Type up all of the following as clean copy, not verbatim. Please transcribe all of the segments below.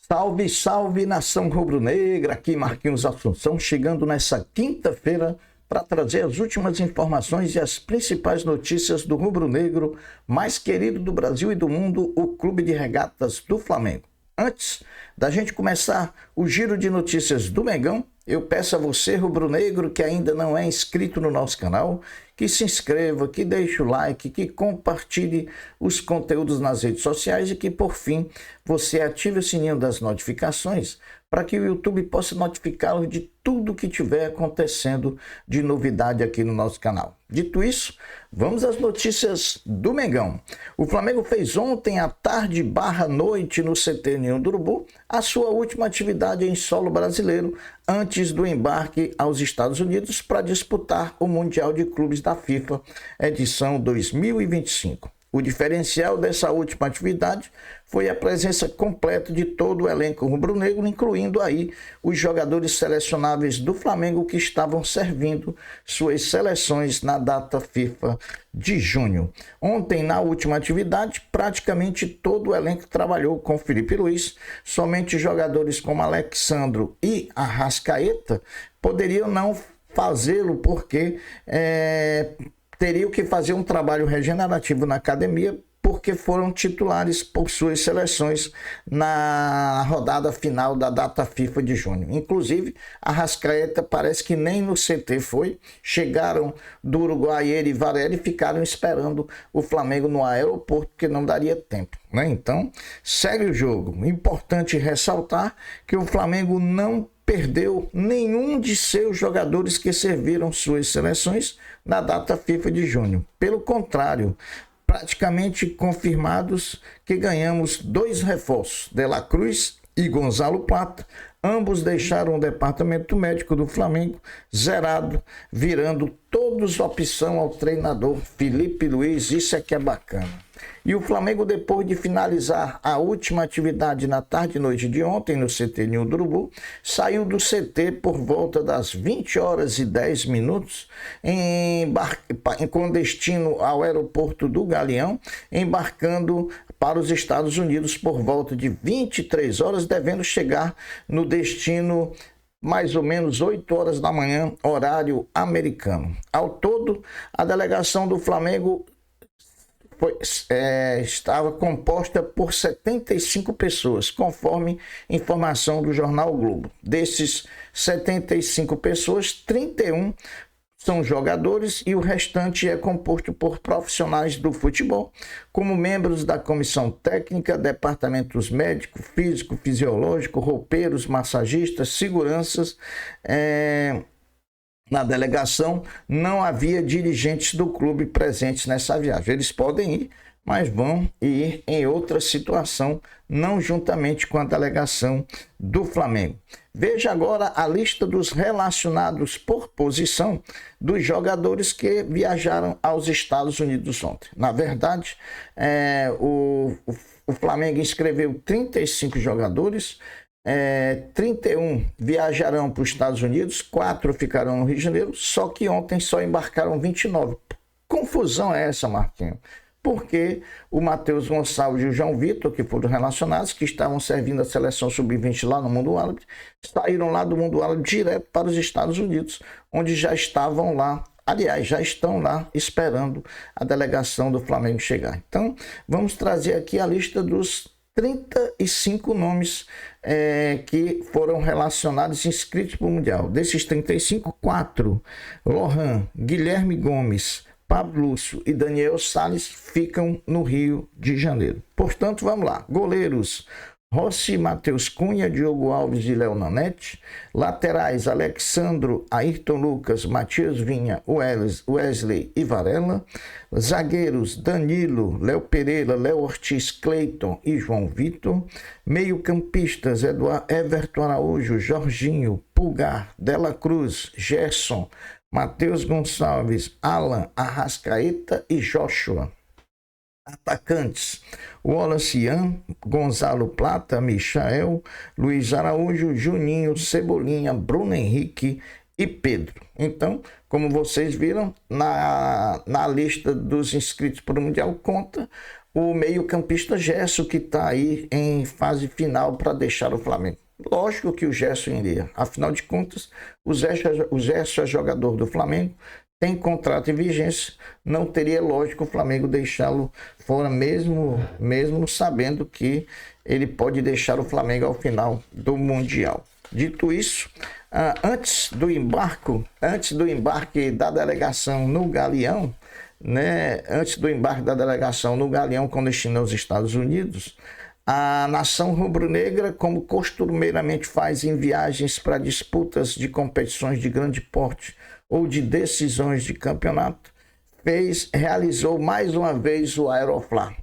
Salve, salve, nação rubro-negra, aqui Marquinhos Assunção, chegando nessa quinta-feira para trazer as últimas informações e as principais notícias do rubro-negro mais querido do Brasil e do mundo, o Clube de Regatas do Flamengo. Antes da gente começar o giro de notícias do Mengão, eu peço a você, rubro-negro, que ainda não é inscrito no nosso canal, que se inscreva, que deixe o like, que compartilhe os conteúdos nas redes sociais e que, por fim, você ative o sininho das notificações para que o YouTube possa notificá-lo de tudo que estiver acontecendo de novidade aqui no nosso canal. Dito isso, vamos às notícias do Mengão. O Flamengo fez ontem à tarde / noite no CT Ninho do Urubu a sua última atividade em solo brasileiro antes do embarque aos Estados Unidos para disputar o Mundial de Clubes da FIFA, edição 2025. O diferencial dessa última atividade foi a presença completa de todo o elenco rubro-negro, incluindo aí os jogadores selecionáveis do Flamengo que estavam servindo suas seleções na data FIFA de junho. Ontem, na última atividade, praticamente todo o elenco trabalhou com Felipe Luiz, somente jogadores como Alexandro e Arrascaeta poderiam não fazê-lo porque teriam que fazer um trabalho regenerativo na academia, porque foram titulares por suas seleções na rodada final da data FIFA de junho. Inclusive, Arrascaeta parece que nem no CT foi. Chegaram do Uruguai, ele e Varela, e ficaram esperando o Flamengo no aeroporto, porque não daria tempo, né? Então, segue o jogo. Importante ressaltar que o Flamengo não perdeu nenhum de seus jogadores que serviram suas seleções na data FIFA de junho. Pelo contrário, praticamente confirmados que ganhamos 2 reforços, De La Cruz e Gonzalo Plata. Ambos deixaram o departamento médico do Flamengo zerado, virando todos opção ao treinador Felipe Luiz. Isso é que é bacana. E o Flamengo, depois de finalizar a última atividade na tarde e noite de ontem no CT Ninho do Urubu, saiu do CT por volta das 20h10, com destino ao aeroporto do Galeão, embarcando para os Estados Unidos por volta de 23 horas, devendo chegar no destino mais ou menos 8 horas da manhã, horário americano. Ao todo, a delegação do Flamengo estava composta por 75 pessoas, conforme informação do jornal o Globo. Desses 75 pessoas, 31 são jogadores e o restante é composto por profissionais do futebol, como membros da comissão técnica, departamentos médico, físico, fisiológico, roupeiros, massagistas, seguranças. Na delegação não havia dirigentes do clube presentes nessa viagem. Eles podem ir, mas vão ir em outra situação, não juntamente com a delegação do Flamengo. Veja agora a lista dos relacionados por posição dos jogadores que viajaram aos Estados Unidos ontem. Na verdade, o Flamengo inscreveu 35 jogadores, 31 viajarão para os Estados Unidos, 4 ficarão no Rio de Janeiro, só que ontem só embarcaram 29. Confusão é essa, Marquinhos? Porque o Matheus Gonçalves e o João Vitor, que foram relacionados, que estavam servindo a seleção sub-20 lá no Mundo Árabe, saíram lá do Mundo Árabe direto para os Estados Unidos, onde já estavam lá. Aliás, já estão lá esperando a delegação do Flamengo chegar. Então, vamos trazer aqui a lista dos 35 nomes que foram relacionados e inscritos para o Mundial. Desses 35, 4, Lohan, Guilherme Gomes, Pablo Lúcio e Daniel Salles ficam no Rio de Janeiro. Portanto, vamos lá. Goleiros: Rossi, Matheus Cunha, Diogo Alves e Léo Nanete. Laterais: Alexandro, Ayrton Lucas, Matias Vinha, Wesley e Varela. Zagueiros: Danilo, Léo Pereira, Léo Ortiz, Cleiton e João Vitor. Meio-campistas: Everton Araújo, Jorginho, Pulgar, De La Cruz, Gerson, Matheus Gonçalves, Alan, Arrascaeta e Joshua. Atacantes: Wallace Ian, Gonzalo Plata, Michael, Luiz Araújo, Juninho, Cebolinha, Bruno Henrique e Pedro. Então, como vocês viram, na lista dos inscritos para o Mundial conta o meio-campista Gerson, que está aí em fase final para deixar o Flamengo. Lógico que o Gerson iria. Afinal de contas, o Gerson é jogador do Flamengo, tem contrato em vigência, não teria lógico o Flamengo deixá-lo fora, mesmo sabendo que ele pode deixar o Flamengo ao final do Mundial. Dito isso, antes do embarque da delegação no Galeão, né, com destino aos Estados Unidos, a nação rubro-negra, como costumeiramente faz em viagens para disputas de competições de grande porte ou de decisões de campeonato, realizou mais uma vez o Aeroflá.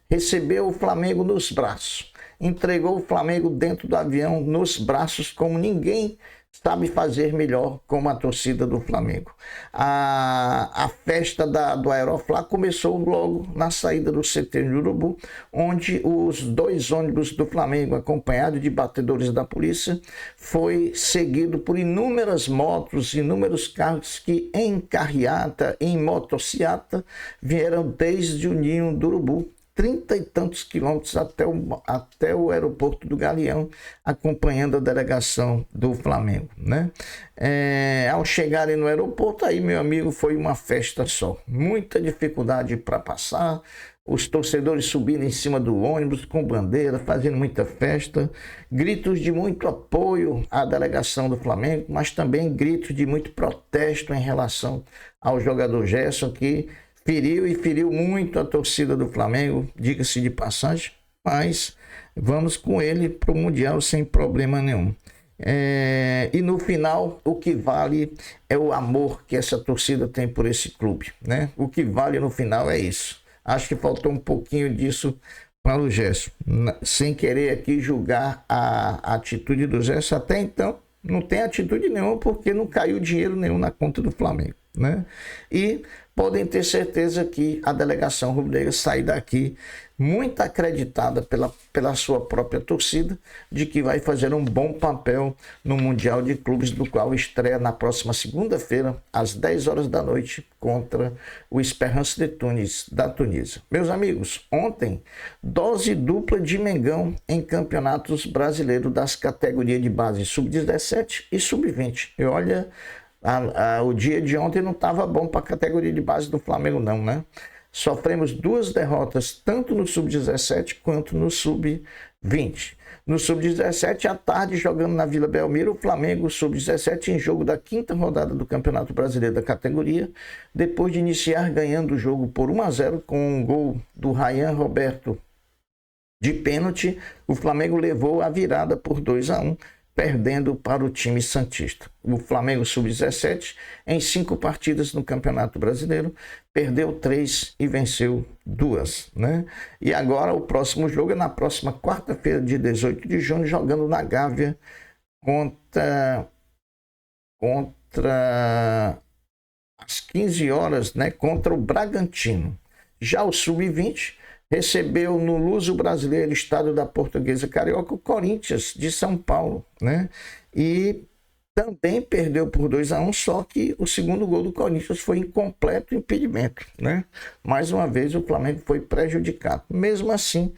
Recebeu o Flamengo nos braços, entregou o Flamengo dentro do avião nos braços, como ninguém sabe fazer melhor como a torcida do Flamengo. A festa do Aeroflá começou logo na saída do CT de Urubu, onde os 2 ônibus do Flamengo, acompanhados de batedores da polícia, foi seguido por inúmeras motos, inúmeros carros que em carreata, em motociata, vieram desde o ninho do Urubu, 30 e tantos quilômetros até o aeroporto do Galeão, acompanhando a delegação do Flamengo, né? Ao chegarem no aeroporto, aí, meu amigo, foi uma festa só. Muita dificuldade para passar, os torcedores subindo em cima do ônibus com bandeira, fazendo muita festa, gritos de muito apoio à delegação do Flamengo, mas também gritos de muito protesto em relação ao jogador Gerson, que feriu muito a torcida do Flamengo, diga-se de passagem, mas vamos com ele para o Mundial sem problema nenhum. E no final, o que vale é o amor que essa torcida tem por esse clube, né? O que vale no final é isso. Acho que faltou um pouquinho disso para o Gerson. Sem querer aqui julgar a atitude do Gerson, até então não tem atitude nenhuma, porque não caiu dinheiro nenhum na conta do Flamengo, né? E podem ter certeza que a delegação rubro-negra sai daqui muito acreditada pela sua própria torcida, de que vai fazer um bom papel no Mundial de Clubes, do qual estreia na próxima segunda-feira, às 10 horas da noite, contra o Esperance de Tunis, da Tunísia. Meus amigos, ontem, dose dupla de Mengão em campeonatos brasileiros das categorias de base sub-17 e sub-20. E olha, o dia de ontem não estava bom para a categoria de base do Flamengo não, né? Sofremos 2 derrotas, tanto no sub-17 quanto no sub-20. No sub-17, à tarde, jogando na Vila Belmiro, o Flamengo sub-17 em jogo da 5ª rodada do Campeonato Brasileiro da categoria, depois de iniciar ganhando o jogo por 1-0 com um gol do Ryan Roberto de pênalti, o Flamengo levou a virada por 2-1, perdendo para o time santista. O Flamengo sub-17, em 5 partidas no Campeonato Brasileiro, perdeu 3 e venceu 2, né? E agora o próximo jogo é na próxima quarta-feira, dia 18 de junho, jogando na Gávea contra às 15 horas, né? Contra o Bragantino. Já o sub-20 recebeu no Luso Brasileiro, estado da Portuguesa Carioca, o Corinthians de São Paulo, né? E também perdeu por 2-1, só que o segundo gol do Corinthians foi incompleto impedimento, né? Mais uma vez o Flamengo foi prejudicado. Mesmo assim,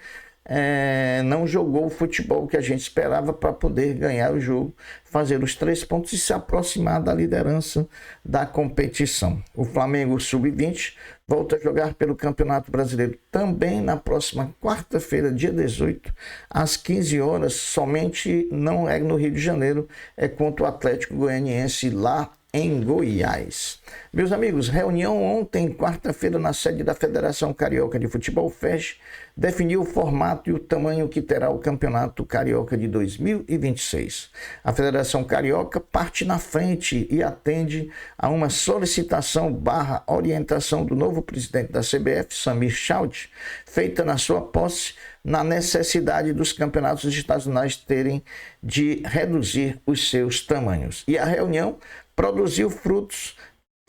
não jogou o futebol que a gente esperava para poder ganhar o jogo, fazer os 3 pontos e se aproximar da liderança da competição. O Flamengo sub-20 volta a jogar pelo Campeonato Brasileiro também na próxima quarta-feira, dia 18, às 15 horas, somente não é no Rio de Janeiro, é contra o Atlético Goianiense lá em Goiás. Meus amigos, reunião ontem, quarta-feira, na sede da Federação Carioca de Futebol, FEF, definiu o formato e o tamanho que terá o Campeonato Carioca de 2026. A Federação Carioca parte na frente e atende a uma solicitação / orientação do novo presidente da CBF, Samir Chaud, feita na sua posse, na necessidade dos campeonatos estaduais terem de reduzir os seus tamanhos. E a reunião produziu frutos.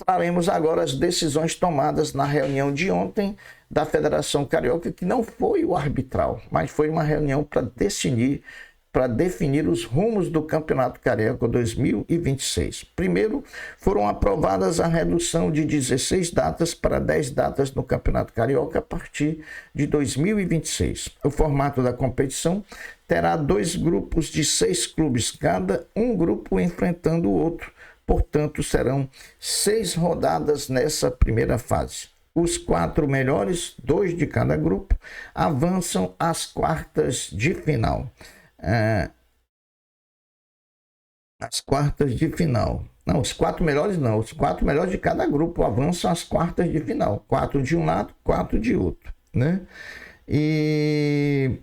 Traremos agora as decisões tomadas na reunião de ontem da Federação Carioca, que não foi o arbitral, mas foi uma reunião para definir para definir os rumos do Campeonato Carioca 2026. Primeiro, foram aprovadas a redução de 16 datas para 10 datas no Campeonato Carioca a partir de 2026. O formato da competição terá 2 grupos de 6 clubes, cada um grupo enfrentando o outro. Portanto, serão 6 rodadas nessa primeira fase. Os 4 melhores, 2 de cada grupo, avançam às quartas de final. As quartas de final. Não, os 4 melhores não. Os 4 melhores de cada grupo avançam às quartas de final. 4 de um lado, 4 de outro, né? E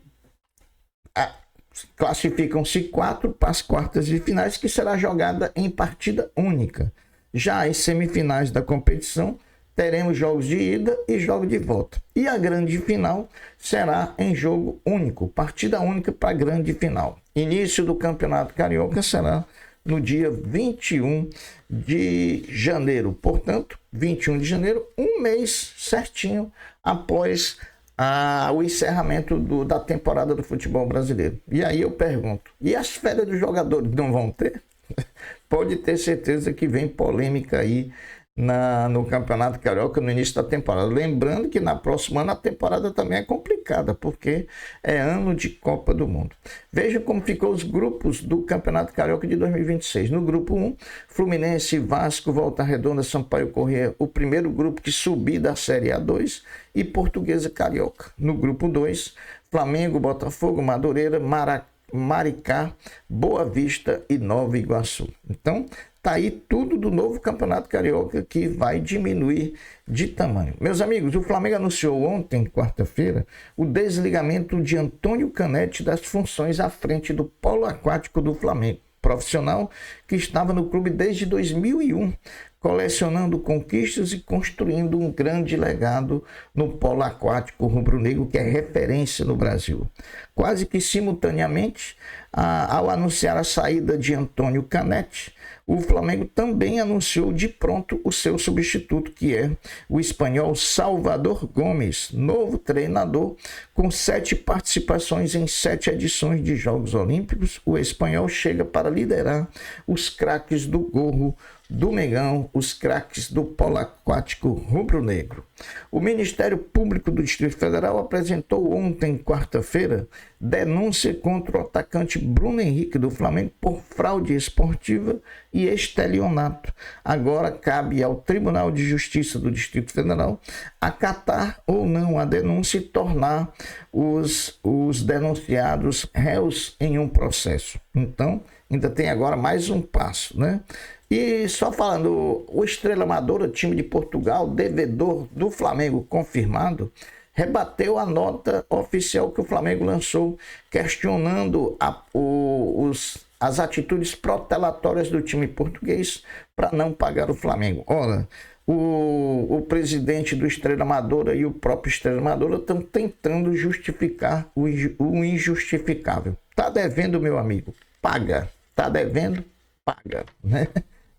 classificam-se 4 para as quartas de finais, que será jogada em partida única. Já as semifinais da competição, teremos jogos de ida e jogos de volta. E a grande final será em jogo único, partida única para a grande final. Início do Campeonato Carioca será no dia 21 de janeiro. Portanto, 21 de janeiro, um mês certinho após o encerramento da temporada do futebol brasileiro. E aí eu pergunto, e as férias dos jogadores não vão ter? Pode ter certeza que vem polêmica aí no Campeonato Carioca no início da temporada. Lembrando que na próxima ano a temporada também é complicada, porque é ano de Copa do Mundo. Vejam como ficou os grupos do Campeonato Carioca de 2026. No grupo 1, Fluminense, Vasco, Volta Redonda, Sampaio Corrêa, o primeiro grupo que subir da Série A2, e Portuguesa Carioca. No grupo 2, Flamengo, Botafogo, Madureira, Maricá, Boa Vista e Nova Iguaçu. Então, tá aí tudo do novo Campeonato Carioca que vai diminuir de tamanho. Meus amigos, o Flamengo anunciou ontem, quarta-feira, o desligamento de Antônio Canetti das funções à frente do Polo Aquático do Flamengo. Profissional que estava no clube desde 2001, colecionando conquistas e construindo um grande legado no polo aquático rubro-negro, que é referência no Brasil. Quase que simultaneamente, ao anunciar a saída de Antônio Canetti, o Flamengo também anunciou de pronto o seu substituto, que é o espanhol Salvador Gomes, novo treinador, com 7 participações em 7 edições de Jogos Olímpicos. O espanhol chega para liderar os craques do gorro do Mengão, os craques do polo aquático rubro-negro. O Ministério Público do Distrito Federal apresentou ontem, quarta-feira, denúncia contra o atacante Bruno Henrique do Flamengo por fraude esportiva e estelionato. Agora cabe ao Tribunal de Justiça do Distrito Federal acatar ou não a denúncia e tornar os denunciados réus em um processo. Então, ainda tem agora mais um passo, né? E só falando, o Estrela Amadora, time de Portugal, devedor do Flamengo confirmado, rebateu a nota oficial que o Flamengo lançou, questionando as atitudes protelatórias do time português para não pagar o Flamengo. Olha, o presidente do Estrela Amadora e o próprio Estrela Amadora estão tentando justificar o injustificável. Tá devendo, meu amigo? Paga. Tá devendo? Paga, né?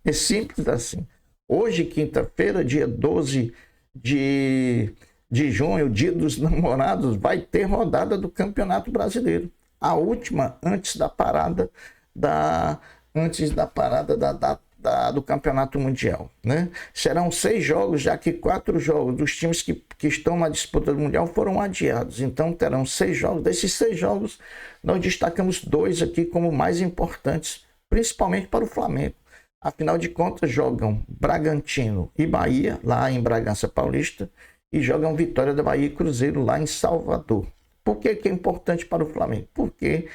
É simples assim. Hoje, quinta-feira, dia 12 de junho, dia dos namorados, vai ter rodada do Campeonato Brasileiro. A última antes da parada do Campeonato Mundial, né? Serão 6 jogos, já que 4 jogos dos times que estão na disputa do Mundial foram adiados. Então terão 6 jogos. Desses 6 jogos, nós destacamos 2 aqui como mais importantes, principalmente para o Flamengo. Afinal de contas, jogam Bragantino e Bahia, lá em Bragança Paulista, e jogam Vitória da Bahia e Cruzeiro, lá em Salvador. Por que é importante para o Flamengo? Porque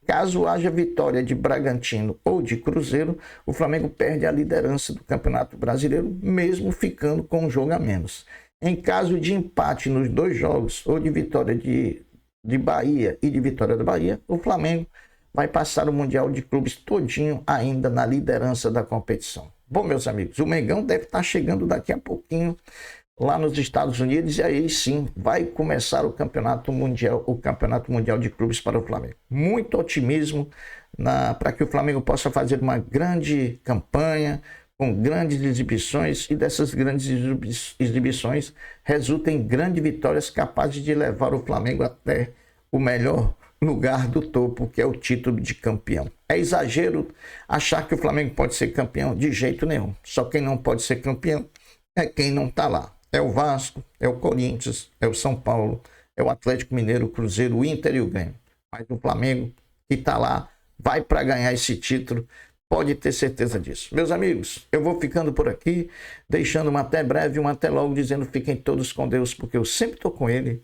caso haja vitória de Bragantino ou de Cruzeiro, o Flamengo perde a liderança do Campeonato Brasileiro, mesmo ficando com um jogo a menos. Em caso de empate nos 2 jogos, ou de vitória de Bahia e de Vitória da Bahia, o Flamengo vai passar o Mundial de Clubes todinho ainda na liderança da competição. Bom, meus amigos, o Mengão deve estar chegando daqui a pouquinho lá nos Estados Unidos, e aí sim vai começar o Campeonato Mundial de Clubes para o Flamengo. Muito otimismo para que o Flamengo possa fazer uma grande campanha, com grandes exibições, e dessas grandes exibições resultem em grandes vitórias capazes de levar o Flamengo até o melhor lugar do topo, que é o título de campeão. É exagero achar que o Flamengo pode ser campeão de jeito nenhum. Só quem não pode ser campeão é quem não está lá. É o Vasco, é o Corinthians, é o São Paulo, é o Atlético Mineiro, o Cruzeiro, o Inter e o Grêmio. Mas o Flamengo, que está lá, vai para ganhar esse título, pode ter certeza disso. Meus amigos, eu vou ficando por aqui, deixando um até breve, um até logo, dizendo fiquem todos com Deus, porque eu sempre estou com Ele.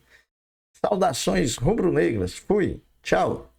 Saudações rubro-negras. Fui. Tchau.